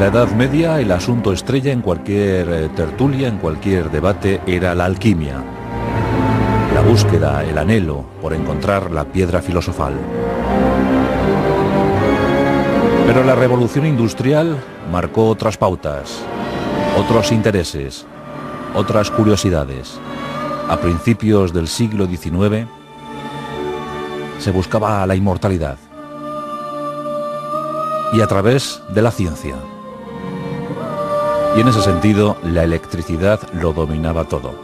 la Edad Media el asunto estrella en cualquier tertulia, en cualquier debate, era la alquimia. La búsqueda, el anhelo por encontrar la piedra filosofal. Pero la revolución industrial marcó otras pautas, otros intereses, otras curiosidades. A principios del siglo XIX se buscaba la inmortalidad. Y a través de la ciencia. Y en ese sentido, la electricidad lo dominaba todo.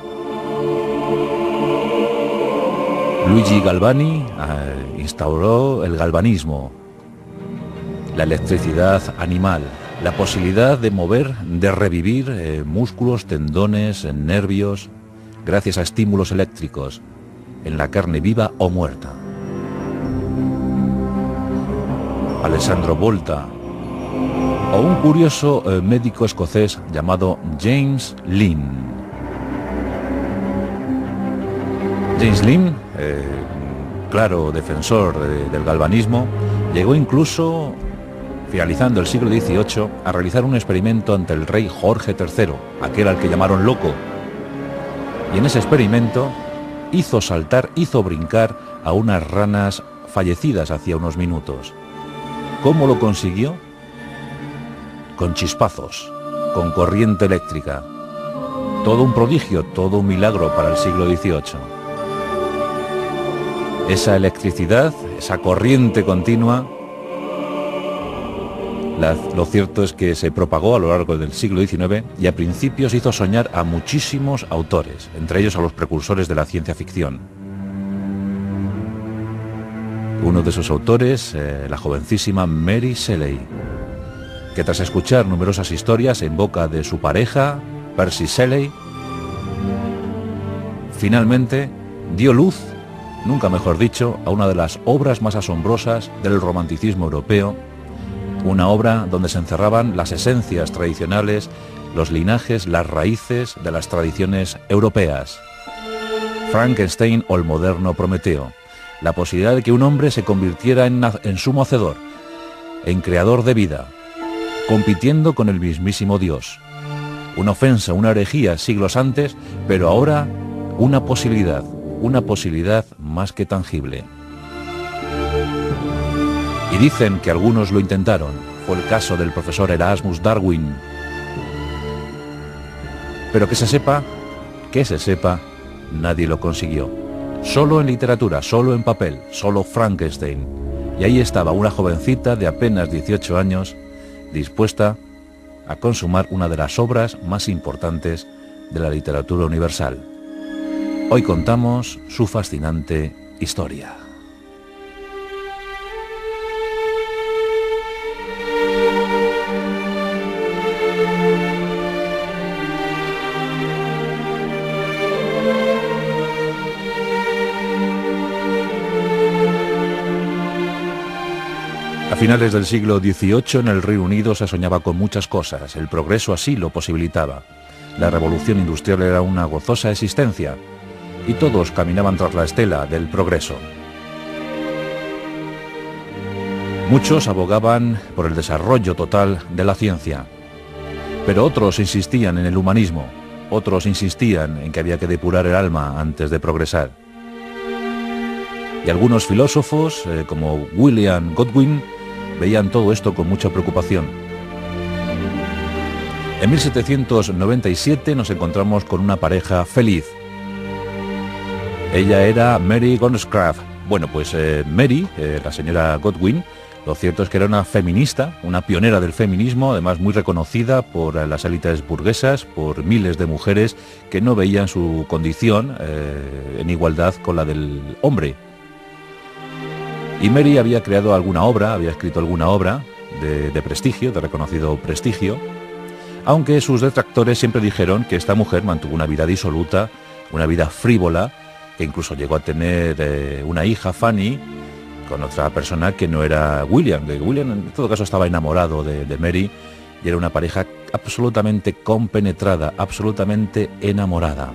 Luigi Galvani instauró el galvanismo, la electricidad animal, la posibilidad de mover, de revivir músculos, tendones, nervios, gracias a estímulos eléctricos, en la carne viva o muerta. Alessandro Volta, o un curioso médico escocés llamado James Lind. James Lind, claro defensor del galvanismo, llegó incluso, finalizando el siglo XVIII, a realizar un experimento ante el rey Jorge III, aquel al que llamaron loco. Y en ese experimento hizo saltar, hizo brincar a unas ranas fallecidas hacía unos minutos. ¿Cómo lo consiguió? Con chispazos, con corriente eléctrica. Todo un prodigio, todo un milagro para el siglo XVIII. Esa electricidad, esa corriente continua, lo cierto es que se propagó a lo largo del siglo XIX y a principios hizo soñar a muchísimos autores, entre ellos a los precursores de la ciencia ficción. Uno de esos autores, la jovencísima Mary Shelley, que tras escuchar numerosas historias en boca de su pareja, Percy Shelley, finalmente dio luz, nunca mejor dicho, a una de las obras más asombrosas del romanticismo europeo, una obra donde se encerraban las esencias tradicionales, los linajes, las raíces de las tradiciones europeas. Frankenstein o el moderno Prometeo. La posibilidad de que un hombre se convirtiera en sumo hacedor, en creador de vida, compitiendo con el mismísimo Dios. Una ofensa, una herejía siglos antes, pero ahora una posibilidad más que tangible. Y dicen que algunos lo intentaron. Fue el caso del profesor Erasmus Darwin. Pero que se sepa, nadie lo consiguió. Solo en literatura, solo en papel, solo Frankenstein. Y ahí estaba una jovencita de apenas 18 años, dispuesta a consumar una de las obras más importantes de la literatura universal. Hoy contamos su fascinante historia. A finales del siglo XVIII en el Reino Unido se soñaba con muchas cosas, el progreso así lo posibilitaba. La revolución industrial era una gozosa existencia y todos caminaban tras la estela del progreso. Muchos abogaban por el desarrollo total de la ciencia, pero otros insistían en el humanismo, otros insistían en que había que depurar el alma antes de progresar. Y algunos filósofos, como William Godwin, veían todo esto con mucha preocupación. En 1797 nos encontramos con una pareja feliz. Ella era Mary Wollstonecraft. Bueno, pues Mary, la señora Godwin, lo cierto es que era una feminista, una pionera del feminismo, además muy reconocida por las élites burguesas, por miles de mujeres que no veían su condición en igualdad con la del hombre. Y Mary había creado alguna obra, había escrito alguna obra de prestigio, de reconocido prestigio, aunque sus detractores siempre dijeron que esta mujer mantuvo una vida disoluta, una vida frívola, que incluso llegó a tener una hija, Fanny, con otra persona que no era William. William en todo caso estaba enamorado de Mary y era una pareja absolutamente compenetrada, absolutamente enamorada.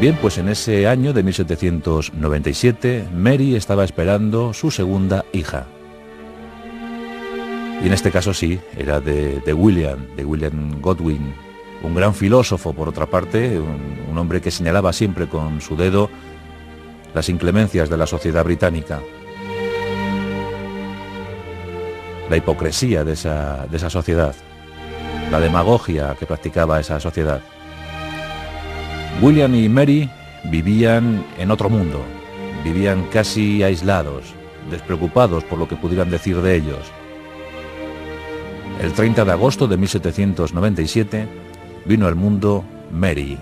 Bien, pues en ese año de 1797, Mary estaba esperando su segunda hija. Y en este caso sí, era de William Godwin, un gran filósofo por otra parte, un hombre que señalaba siempre con su dedo las inclemencias de la sociedad británica, la hipocresía de esa sociedad, la demagogia que practicaba esa sociedad. William y Mary vivían en otro mundo, vivían casi aislados, despreocupados por lo que pudieran decir de ellos. El 30 de agosto de 1797 vino al mundo Mary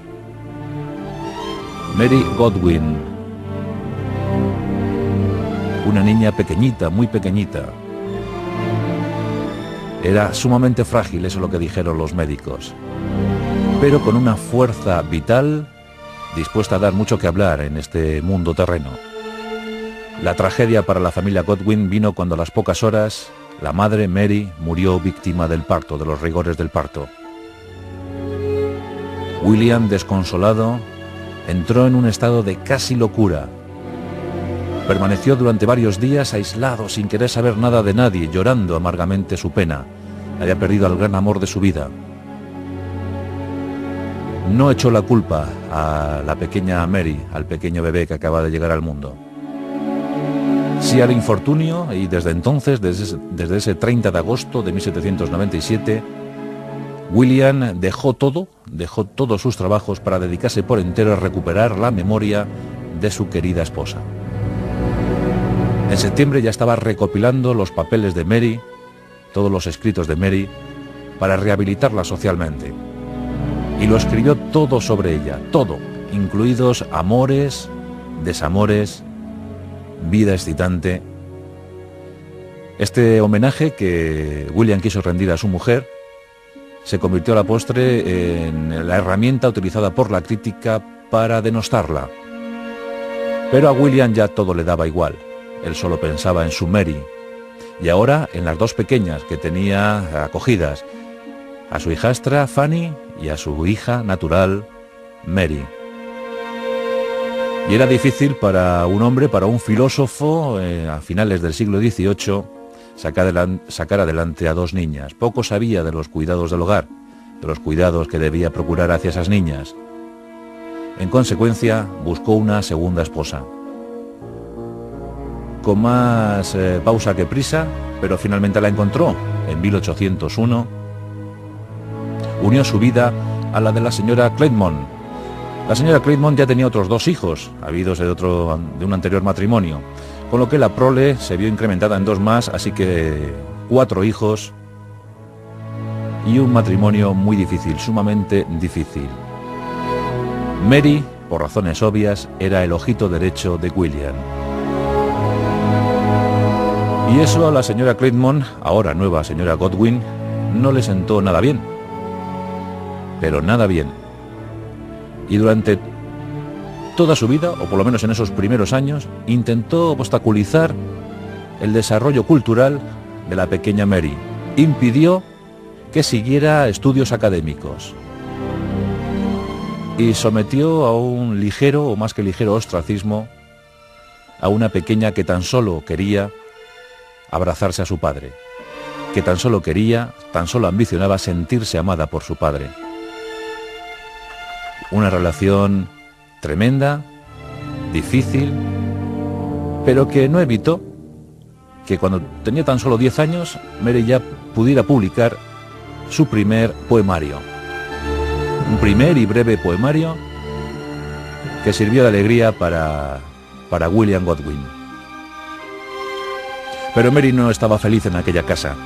Godwin, una niña pequeñita, muy pequeñita. Era sumamente frágil, eso es lo que dijeron los médicos, pero con una fuerza vital, dispuesta a dar mucho que hablar en este mundo terreno. La tragedia para la familia Godwin vino cuando a las pocas horas la madre Mary murió víctima del parto, de los rigores del parto. William, desconsolado, entró en un estado de casi locura. Permaneció durante varios días aislado, sin querer saber nada de nadie, llorando amargamente su pena. Había perdido al gran amor de su vida. No echó la culpa a la pequeña Mary, al pequeño bebé que acaba de llegar al mundo. Sí al infortunio, y desde entonces, desde ese 30 de agosto de 1797, William dejó todos sus trabajos para dedicarse por entero a recuperar la memoria de su querida esposa. En septiembre ya estaba recopilando los papeles de Mary, todos los escritos de Mary, para rehabilitarla socialmente. Y lo escribió todo sobre ella, todo, incluidos amores, desamores, vida excitante. Este homenaje que William quiso rendir a su mujer se convirtió a la postre en la herramienta utilizada por la crítica para denostarla. Pero a William ya todo le daba igual. Él solo pensaba en su Mary, y ahora en las dos pequeñas que tenía acogidas, a su hijastra Fanny y a su hija natural Mary. Y era difícil para un hombre, para un filósofo, a finales del siglo XVIII, sacar adelante a dos niñas. Poco sabía de los cuidados del hogar, de los cuidados que debía procurar hacia esas niñas. En consecuencia, buscó una segunda esposa. Con más pausa que prisa, pero finalmente la encontró. En 1801 unió su vida a la de la señora Cleidmon. La señora Cleidmon ya tenía otros dos hijos, habidos de un anterior matrimonio, con lo que la prole se vio incrementada en dos más, así que 4 hijos y un matrimonio muy difícil, sumamente difícil. Mary, por razones obvias, era el ojito derecho de William. Y eso a la señora Cleidmon, ahora nueva señora Godwin, no le sentó nada bien. Pero nada bien. Y durante toda su vida, o por lo menos en esos primeros años, intentó obstaculizar el desarrollo cultural de la pequeña Mary. Impidió que siguiera estudios académicos. Y sometió a un ligero, o más que ligero, ostracismo a una pequeña que tan solo quería abrazarse a su padre, que tan solo ambicionaba sentirse amada por su padre. Una relación tremenda, difícil, pero que no evitó que cuando tenía tan solo 10 años, Mary ya pudiera publicar su primer poemario. Un primer y breve poemario que sirvió de alegría para William Godwin. Pero Mary no estaba feliz en aquella casa.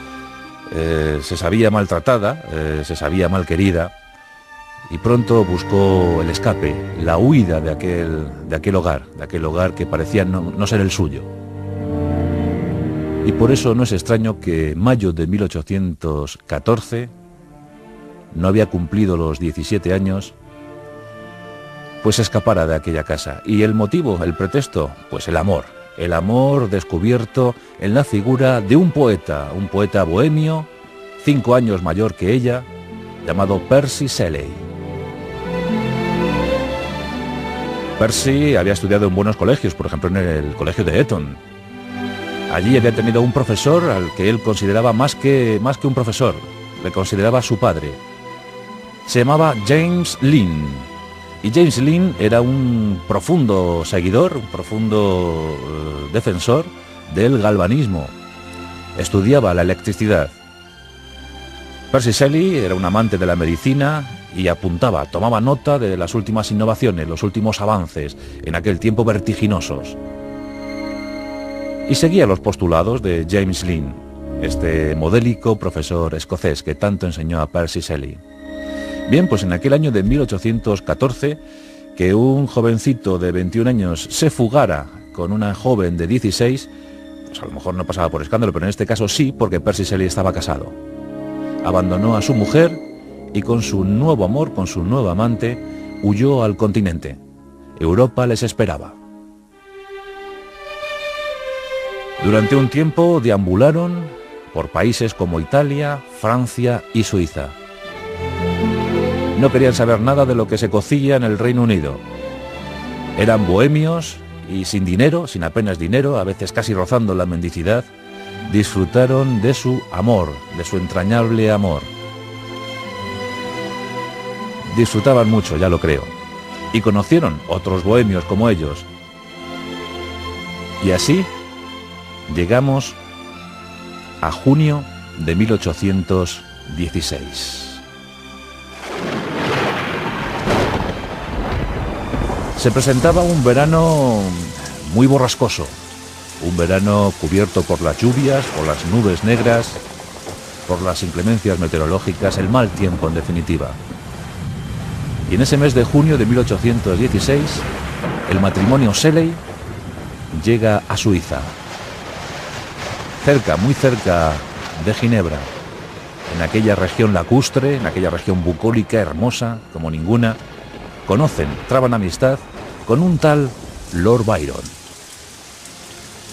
Se sabía maltratada, se sabía mal querida, y pronto buscó el escape, la huida de aquel hogar que parecía no ser el suyo. Y por eso no es extraño que en mayo de 1814, no había cumplido los 17 años, pues escapara de aquella casa. Y el motivo, el pretexto, pues el amor descubierto en la figura de un poeta bohemio, 5 años mayor que ella, llamado Percy Shelley. Percy había estudiado en buenos colegios, por ejemplo en el colegio de Eton, Allí había tenido un profesor al que él consideraba más que un profesor, le consideraba su padre. Se llamaba James Lynn. Y James Lynn era un profundo seguidor, un profundo defensor del galvanismo. Estudiaba la electricidad. Percy Shelley era un amante de la medicina y apuntaba, tomaba nota de las últimas innovaciones, los últimos avances, en aquel tiempo vertiginosos. Y seguía los postulados de James Lynn, este modélico profesor escocés que tanto enseñó a Percy Shelley. Bien, pues en aquel año de 1814, que un jovencito de 21 años se fugara con una joven de 16, pues a lo mejor no pasaba por escándalo, pero en este caso sí, porque Percy Shelley estaba casado. Abandonó a su mujer y con su nuevo amor, con su nuevo amante, huyó al continente. Europa les esperaba. Durante un tiempo deambularon por países como Italia, Francia y Suiza. No querían saber nada de lo que se cocía en el Reino Unido. Eran bohemios y sin dinero, sin apenas dinero, a veces casi rozando la mendicidad, disfrutaron de su amor, de su entrañable amor. Disfrutaban mucho, ya lo creo, y conocieron otros bohemios como ellos. Y así llegamos a junio de 1816. Se presentaba un verano muy borrascoso, un verano cubierto por las lluvias, por las nubes negras, por las inclemencias meteorológicas, el mal tiempo en definitiva. Y en ese mes de junio de 1816, el matrimonio Shelley llega a Suiza, cerca, muy cerca de Ginebra, en aquella región lacustre, en aquella región bucólica, hermosa, como ninguna. Conocen, traban amistad con un tal Lord Byron.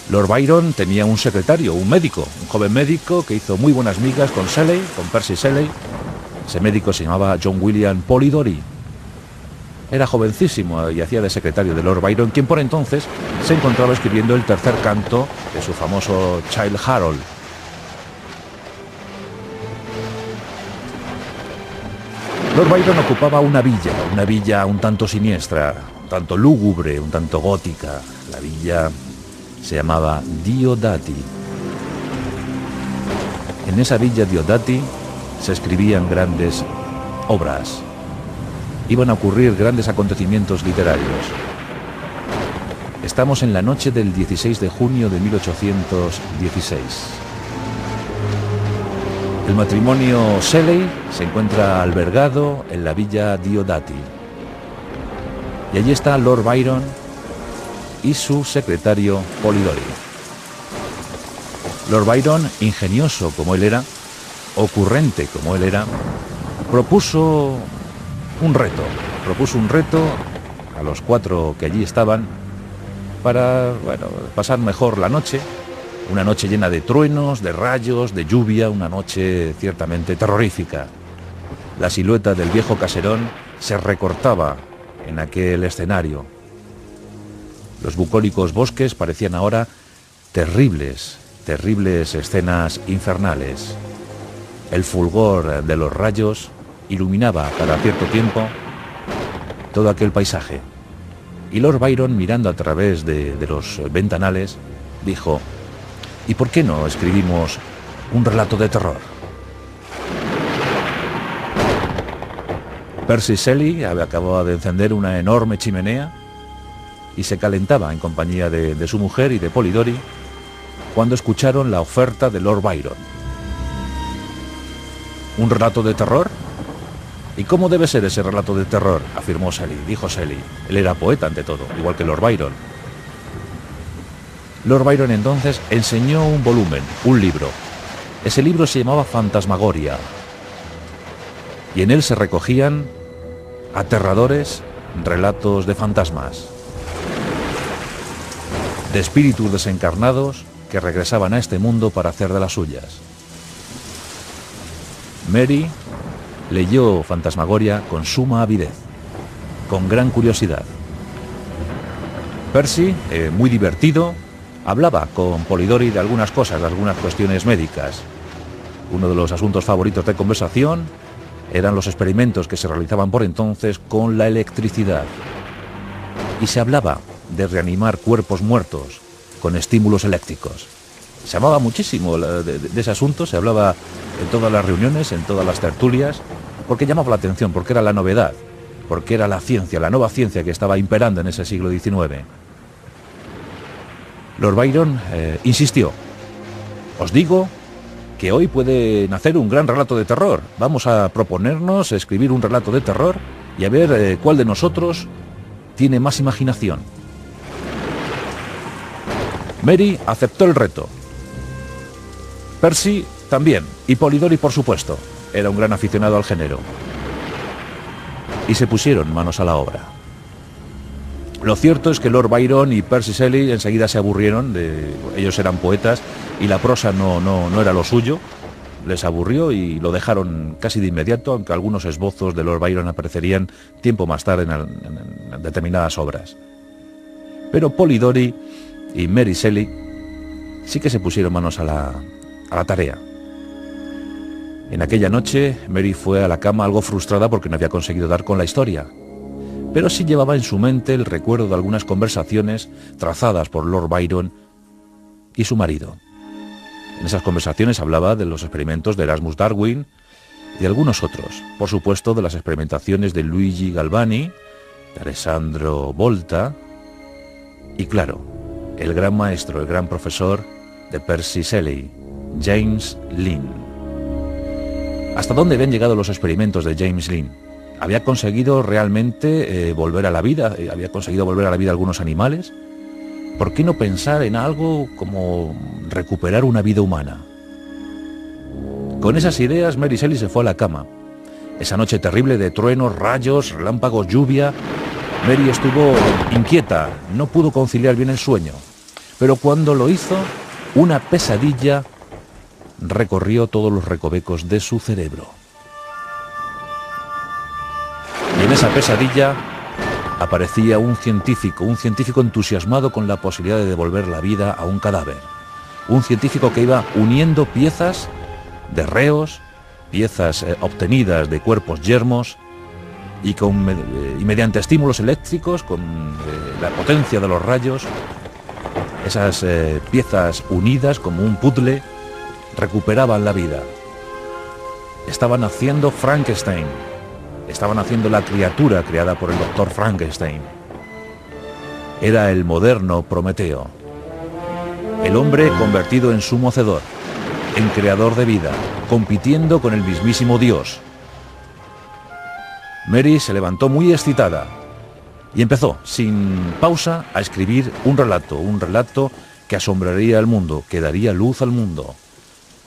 Lord Byron tenía un secretario, un médico, un joven médico que hizo muy buenas migas con Shelley, con Percy Shelley. Ese médico se llamaba John William Polidori. Era jovencísimo y hacía de secretario de Lord Byron, quien por entonces se encontraba escribiendo el tercer canto de su famoso Childe Harold. Lord Byron ocupaba una villa un tanto siniestra, un tanto lúgubre, un tanto gótica. La villa se llamaba Diodati. En esa villa Diodati se escribían grandes obras. Iban a ocurrir grandes acontecimientos literarios. Estamos en la noche del 16 de junio de 1816. El matrimonio Shelley se encuentra albergado en la villa Diodati. Y allí está Lord Byron y su secretario Polidori. Lord Byron, ingenioso como él era, ocurrente como él era, propuso un reto a los cuatro que allí estaban para, pasar mejor la noche. Una noche llena de truenos, de rayos, de lluvia, una noche ciertamente terrorífica. La silueta del viejo caserón se recortaba en aquel escenario. Los bucólicos bosques parecían ahora terribles escenas infernales. El fulgor de los rayos iluminaba cada cierto tiempo todo aquel paisaje. Y Lord Byron, mirando a través de los ventanales, dijo: ¿y por qué no escribimos un relato de terror? Percy Shelley acababa de encender una enorme chimenea y se calentaba en compañía de su mujer y de Polidori cuando escucharon la oferta de Lord Byron. ¿Un relato de terror? ¿Y cómo debe ser ese relato de terror?, afirmó Shelley, dijo Shelley. Él era poeta ante todo, igual que Lord Byron. Lord Byron entonces enseñó un volumen, un libro. Ese libro se llamaba Fantasmagoria. Y en él se recogían aterradores relatos de fantasmas, de espíritus desencarnados que regresaban a este mundo para hacer de las suyas. Mary leyó Fantasmagoria con suma avidez, con gran curiosidad. Percy, muy divertido, Hablaba con Polidori de algunas cosas, de algunas cuestiones médicas. Uno de los asuntos favoritos de conversación eran los experimentos que se realizaban por entonces con la electricidad. Y se hablaba de reanimar cuerpos muertos con estímulos eléctricos. Se hablaba muchísimo de ese asunto, se hablaba en todas las reuniones, en todas las tertulias, porque llamaba la atención, porque era la novedad, porque era la ciencia, la nueva ciencia que estaba imperando en ese siglo XIX. Lord Byron insistió: os digo que hoy puede nacer un gran relato de terror. Vamos a proponernos escribir un relato de terror y a ver cuál de nosotros tiene más imaginación. Mary aceptó el reto. Percy también, y Polidori por supuesto. Era un gran aficionado al género. Y se pusieron manos a la obra. Lo cierto es que Lord Byron y Percy Shelley enseguida se aburrieron. Ellos eran poetas y la prosa no era lo suyo. Les aburrió y lo dejaron casi de inmediato, aunque algunos esbozos de Lord Byron aparecerían tiempo más tarde en determinadas obras. Pero Polidori y Mary Shelley sí que se pusieron manos a la tarea. En aquella noche, Mary fue a la cama algo frustrada porque no había conseguido dar con la historia, pero sí llevaba en su mente el recuerdo de algunas conversaciones trazadas por Lord Byron y su marido. En esas conversaciones hablaba de los experimentos de Erasmus Darwin y de algunos otros, por supuesto de las experimentaciones de Luigi Galvani, de Alessandro Volta y, claro, el gran maestro, el gran profesor de Percy Shelley, James Lind. ¿Hasta dónde habían llegado los experimentos de James Lind? ¿Había conseguido realmente volver a la vida? ¿Había conseguido volver a la vida algunos animales? ¿Por qué no pensar en algo como recuperar una vida humana? Con esas ideas, Mary Shelley se fue a la cama. Esa noche terrible de truenos, rayos, relámpagos, lluvia, Mary estuvo inquieta, no pudo conciliar bien el sueño. Pero cuando lo hizo, una pesadilla recorrió todos los recovecos de su cerebro. Y en esa pesadilla aparecía un científico entusiasmado con la posibilidad de devolver la vida a un cadáver. Un científico que iba uniendo piezas de reos, piezas obtenidas de cuerpos yermos, y mediante estímulos eléctricos, con la potencia de los rayos, esas piezas unidas como un puzzle recuperaban la vida. Estaban haciendo Frankenstein. Estaban haciendo la criatura creada por el doctor Frankenstein. Era el moderno Prometeo. El hombre convertido en sumo hacedor, en creador de vida, compitiendo con el mismísimo Dios. Mary se levantó muy excitada y empezó, sin pausa, a escribir un relato que asombraría al mundo, que daría luz al mundo.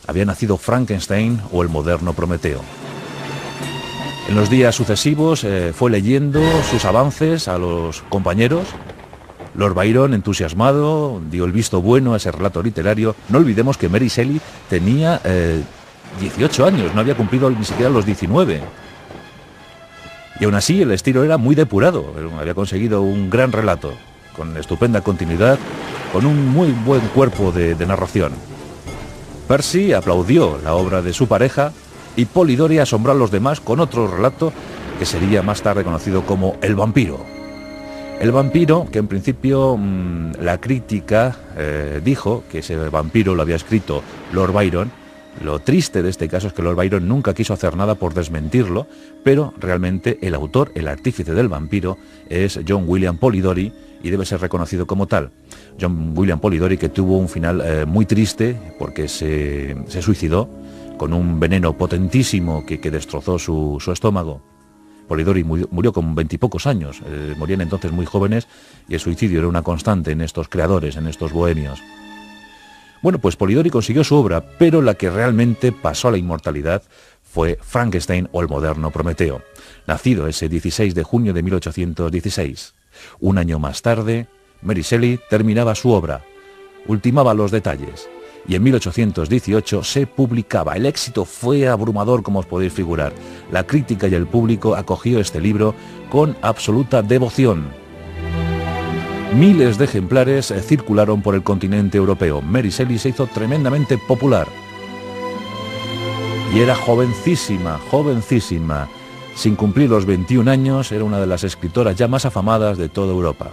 Había nacido Frankenstein o el moderno Prometeo. En los días sucesivos fue leyendo sus avances a los compañeros. Lord Byron, entusiasmado, dio el visto bueno a ese relato literario. No olvidemos que Mary Shelley tenía 18 años, no había cumplido ni siquiera los 19. Y aún así el estilo era muy depurado, había conseguido un gran relato, con estupenda continuidad, con un muy buen cuerpo de narración. Percy aplaudió la obra de su pareja y Polidori asombró a los demás con otro relato que sería más tarde conocido como El vampiro. El vampiro, que en principio la crítica dijo que ese vampiro lo había escrito Lord Byron. Lo triste de este caso es que Lord Byron nunca quiso hacer nada por desmentirlo, pero realmente el autor, el artífice del vampiro, es John William Polidori y debe ser reconocido como tal. John William Polidori, que tuvo un final muy triste porque se suicidó con un veneno potentísimo que destrozó su estómago. Polidori murió con 20 y pocos años, morían entonces muy jóvenes y el suicidio era una constante en estos creadores, en estos bohemios. Bueno, pues Polidori consiguió su obra, pero la que realmente pasó a la inmortalidad fue Frankenstein o el moderno Prometeo, nacido ese 16 de junio de 1816. Un año más tarde, Mary Shelley terminaba su obra, ultimaba los detalles, y en 1818 se publicaba. El éxito fue abrumador, como os podéis figurar. La crítica y el público acogió este libro con absoluta devoción. Miles de ejemplares circularon por el continente europeo. Mary Shelley se hizo tremendamente popular. Y era jovencísima, jovencísima. Sin cumplir los 21 años, era una de las escritoras ya más afamadas de toda Europa.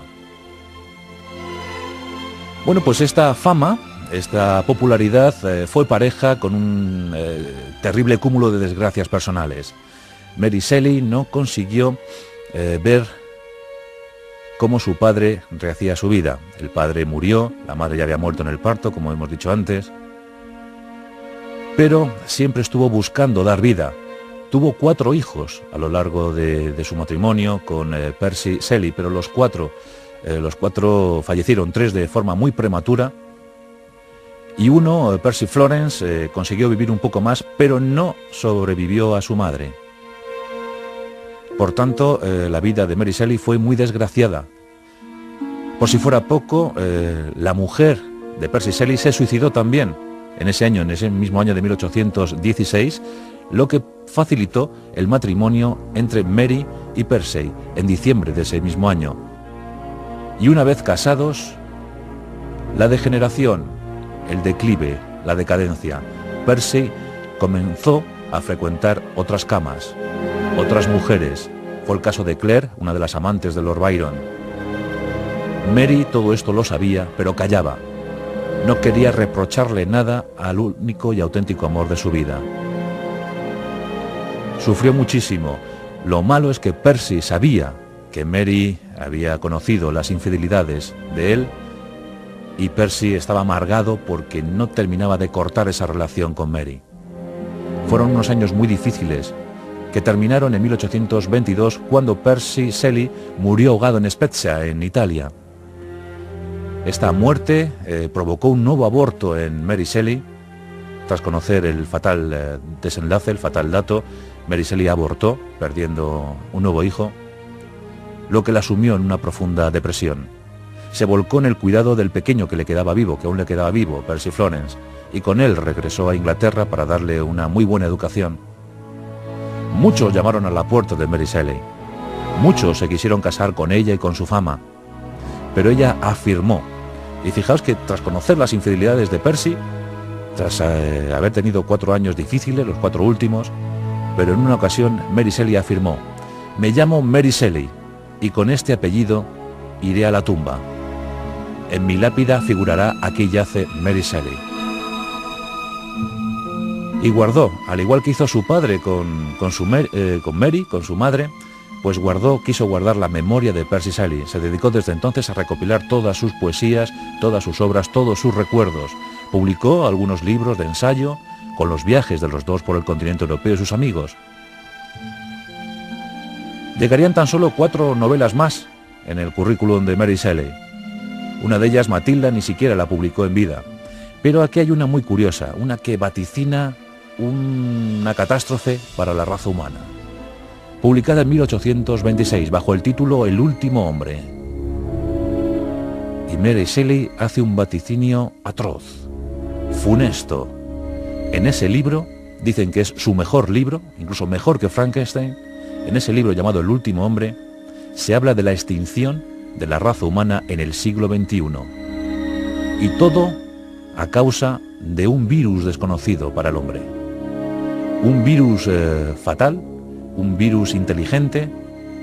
Bueno, pues esta fama, esta popularidad fue pareja con un terrible cúmulo de desgracias personales. Mary Shelley no consiguió ver cómo su padre rehacía su vida. El padre murió, la madre ya había muerto en el parto, como hemos dicho antes, pero siempre estuvo buscando dar vida. Tuvo 4 hijos a lo largo de su matrimonio con Percy Shelley, pero los cuatro fallecieron, 3 de forma muy prematura, y uno, Percy Florence, consiguió vivir un poco más, pero no sobrevivió a su madre. Por tanto, la vida de Mary Shelley fue muy desgraciada. Por si fuera poco, la mujer de Percy Shelley se suicidó también en ese mismo año de 1816, lo que facilitó el matrimonio entre Mary y Percy en diciembre de ese mismo año. Y una vez casados, la degeneración, el declive, la decadencia. Percy comenzó a frecuentar otras camas, otras mujeres. Fue el caso de Claire, una de las amantes de Lord Byron. Mary todo esto lo sabía, pero callaba. No quería reprocharle nada al único y auténtico amor de su vida. Sufrió muchísimo. Lo malo es que Percy sabía que Mary había conocido las infidelidades de él, y Percy estaba amargado porque no terminaba de cortar esa relación con Mary. Fueron unos años muy difíciles, que terminaron en 1822, cuando Percy Shelley murió ahogado en Spezia, en Italia. Esta muerte provocó un nuevo aborto en Mary Shelley. Tras conocer el fatal desenlace, el fatal dato, Mary Shelley abortó, perdiendo un nuevo hijo, lo que la sumió en una profunda depresión. Se volcó en el cuidado del pequeño que le quedaba vivo, que aún le quedaba vivo, Percy Florence, y con él regresó a Inglaterra para darle una muy buena educación. Muchos llamaron a la puerta de Mary Shelley. Muchos se quisieron casar con ella y con su fama. Pero ella afirmó, y fijaos que tras conocer las infidelidades de Percy, tras haber tenido 4 años difíciles, los 4 últimos, pero en una ocasión Mary Shelley afirmó: me llamo Mary Shelley y con este apellido iré a la tumba. En mi lápida figurará aquí yace Mary Shelley. Y guardó, al igual que hizo su padre con Mary, con su madre, pues quiso guardar la memoria de Percy Shelley. Se dedicó desde entonces a recopilar todas sus poesías, todas sus obras, todos sus recuerdos. Publicó algunos libros de ensayo con los viajes de los dos por el continente europeo y sus amigos. Llegarían tan solo 4 novelas más en el currículum de Mary Shelley. Una de ellas, Matilda, ni siquiera la publicó en vida. Pero aquí hay una muy curiosa, una que vaticina una catástrofe para la raza humana. Publicada en 1826 bajo el título El último hombre. Y Mary Shelley hace un vaticinio atroz, funesto. En ese libro, dicen que es su mejor libro, incluso mejor que Frankenstein. En ese libro llamado El último hombre, se habla de la extinción de la raza humana en el siglo XXI. Y todo a causa de un virus desconocido para el hombre. Un virus fatal, un virus inteligente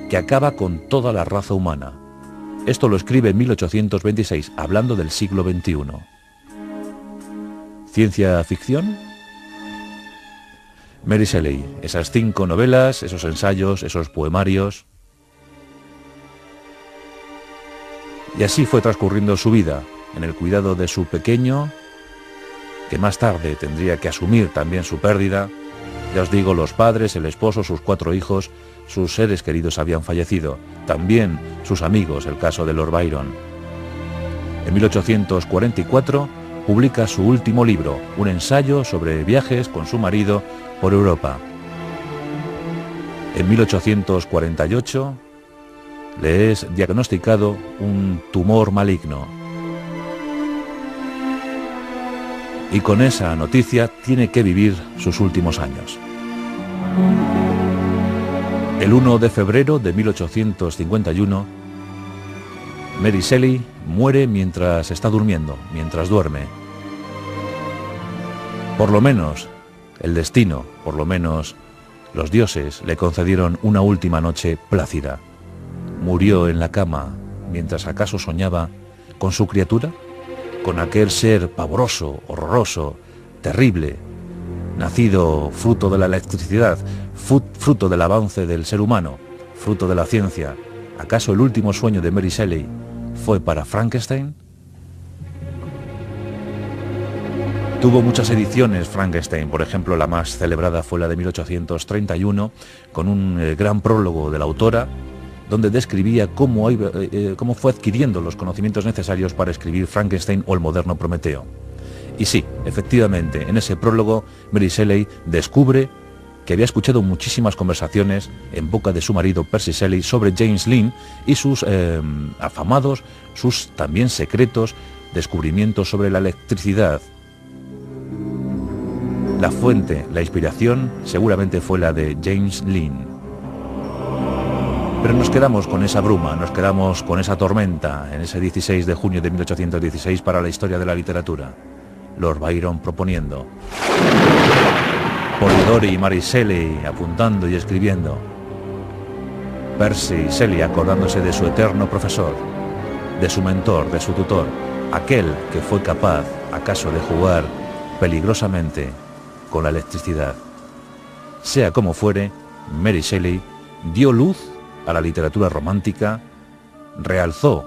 que acaba con toda la raza humana. Esto lo escribe en 1826, hablando del siglo XXI. ¿Ciencia ficción? Mary Shelley, esas 5 novelas, esos ensayos, esos poemarios. Y así fue transcurriendo su vida, en el cuidado de su pequeño, que más tarde tendría que asumir también su pérdida. Ya os digo, los padres, el esposo, sus 4 hijos, sus seres queridos habían fallecido. También sus amigos, el caso de Lord Byron. En 1844 publica su último libro, un ensayo sobre viajes con su marido por Europa. En 1848 le es diagnosticado un tumor maligno. Y con esa noticia tiene que vivir sus últimos años. El 1 de febrero de 1851 Mary Shelley muere mientras está durmiendo, mientras duerme. Por lo menos el destino, por lo menos los dioses le concedieron una última noche plácida. Murió en la cama mientras acaso soñaba con su criatura, con aquel ser pavoroso, horroroso, terrible, nacido fruto de la electricidad, fruto del avance del ser humano, fruto de la ciencia. ¿Acaso el último sueño de Mary Shelley fue para Frankenstein? Tuvo muchas ediciones Frankenstein, por ejemplo la más celebrada fue la de 1831, con un gran prólogo de la autora, donde describía cómo fue adquiriendo los conocimientos necesarios para escribir Frankenstein o el moderno Prometeo. Y sí, efectivamente, en ese prólogo Mary Shelley descubre que había escuchado muchísimas conversaciones en boca de su marido Percy Shelley sobre James Lind y sus afamados, sus también secretos descubrimientos sobre la electricidad. La fuente, la inspiración, seguramente fue la de James Lind. Pero nos quedamos con esa bruma, nos quedamos con esa tormenta en ese 16 de junio de 1816 para la historia de la literatura. Lord Byron proponiendo, Polidori y Mary Shelley apuntando y escribiendo, Percy Shelley acordándose de su eterno profesor, de su mentor, de su tutor, aquel que fue capaz, acaso, de jugar peligrosamente con la electricidad. Sea como fuere, Mary Shelley dio luz a la literatura romántica, realzó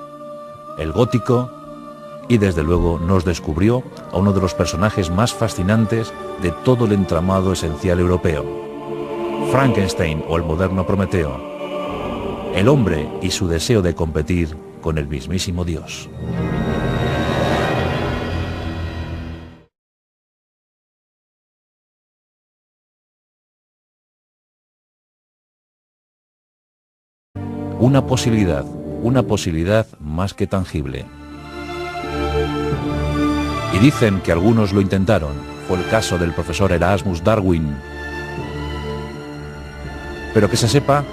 el gótico y desde luego nos descubrió a uno de los personajes más fascinantes de todo el entramado esencial europeo. Frankenstein o el moderno Prometeo, el hombre y su deseo de competir con el mismísimo Dios. Una posibilidad más que tangible. Y dicen que algunos lo intentaron. Fue el caso del profesor Erasmus Darwin. Pero que se sepa,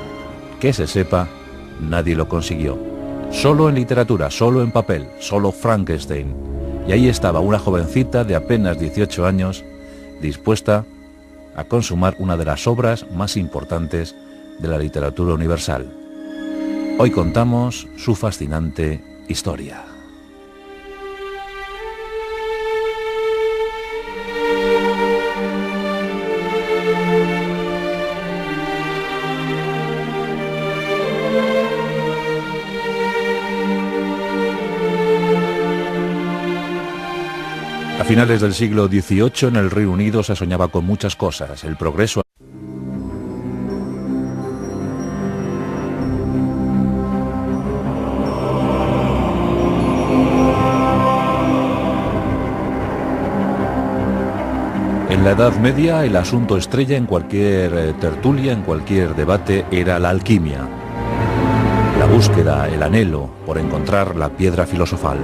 nadie lo consiguió. Solo en literatura, solo en papel, solo Frankenstein. Y ahí estaba una jovencita de apenas 18 años, dispuesta a consumar una de las obras más importantes de la literatura universal. Hoy contamos su fascinante historia. A finales del siglo XVIII en el Reino Unido se soñaba con muchas cosas, el progreso. En la Edad Media el asunto estrella en cualquier tertulia, en cualquier debate, era la alquimia. La búsqueda, el anhelo por encontrar la piedra filosofal.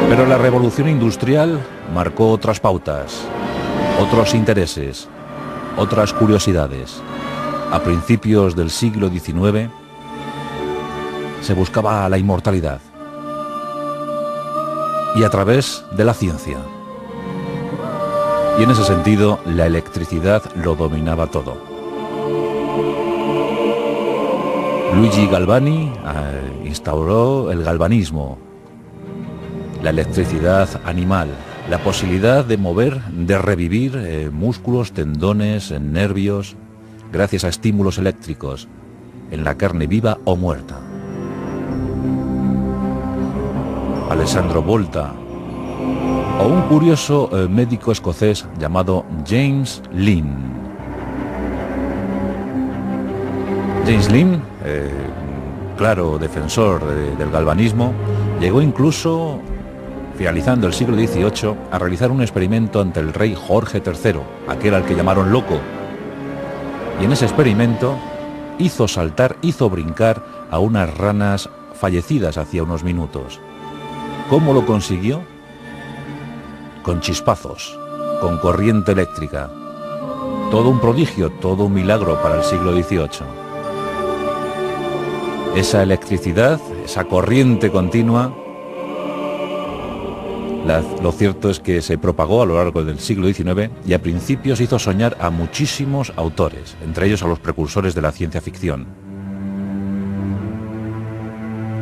Pero la revolución industrial marcó otras pautas, otros intereses, otras curiosidades. A principios del siglo XIX se buscaba la inmortalidad. Y a través de la ciencia. Y en ese sentido, la electricidad lo dominaba todo. Luigi Galvani instauró el galvanismo, la electricidad animal, la posibilidad de mover, de revivir músculos, tendones, nervios, gracias a estímulos eléctricos, en la carne viva o muerta. Alessandro Volta, o un curioso médico escocés llamado James Lind. James Lind, claro defensor del galvanismo, llegó incluso, finalizando el siglo XVIII, a realizar un experimento ante el rey Jorge III, aquel al que llamaron loco. Y en ese experimento hizo saltar, hizo brincar a unas ranas fallecidas hacía unos minutos. ¿Cómo lo consiguió? Con chispazos, con corriente eléctrica. Todo un prodigio, todo un milagro para el siglo XVIII. Esa electricidad, esa corriente continua, lo cierto es que se propagó a lo largo del siglo XIX y a principios hizo soñar a muchísimos autores, entre ellos a los precursores de la ciencia ficción.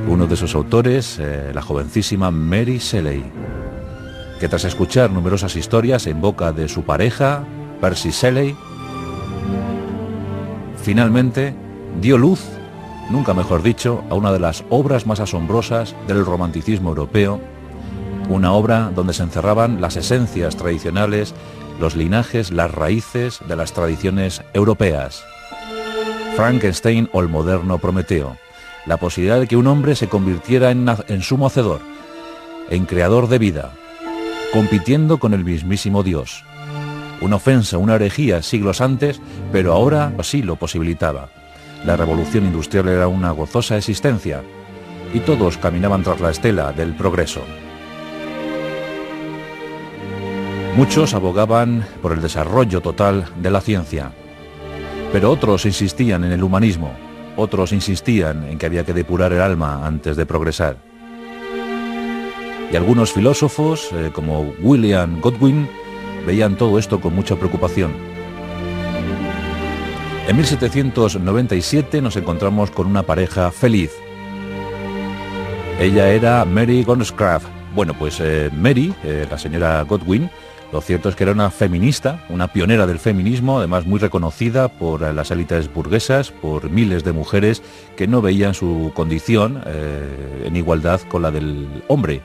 Uno de esos autores, la jovencísima Mary Shelley, que tras escuchar numerosas historias en boca de su pareja, Percy Shelley, finalmente dio luz, nunca mejor dicho, a una de las obras más asombrosas del romanticismo europeo, una obra donde se encerraban las esencias tradicionales, los linajes, las raíces de las tradiciones europeas. Frankenstein o el moderno Prometeo, la posibilidad de que un hombre se convirtiera en sumo hacedor, en creador de vida, compitiendo con el mismísimo Dios. Una ofensa, una herejía siglos antes, pero ahora así lo posibilitaba. La revolución industrial era una gozosa existencia y todos caminaban tras la estela del progreso. Muchos abogaban por el desarrollo total de la ciencia, pero otros insistían en el humanismo, otros insistían en que había que depurar el alma antes de progresar. Y algunos filósofos, como William Godwin, veían todo esto con mucha preocupación. En 1797 nos encontramos con una pareja feliz. Ella era Mary Wollstonecraft. Bueno, pues Mary, la señora Godwin, lo cierto es que era una feminista, una pionera del feminismo, además muy reconocida por las élites burguesas, por miles de mujeres que no veían su condición en igualdad con la del hombre.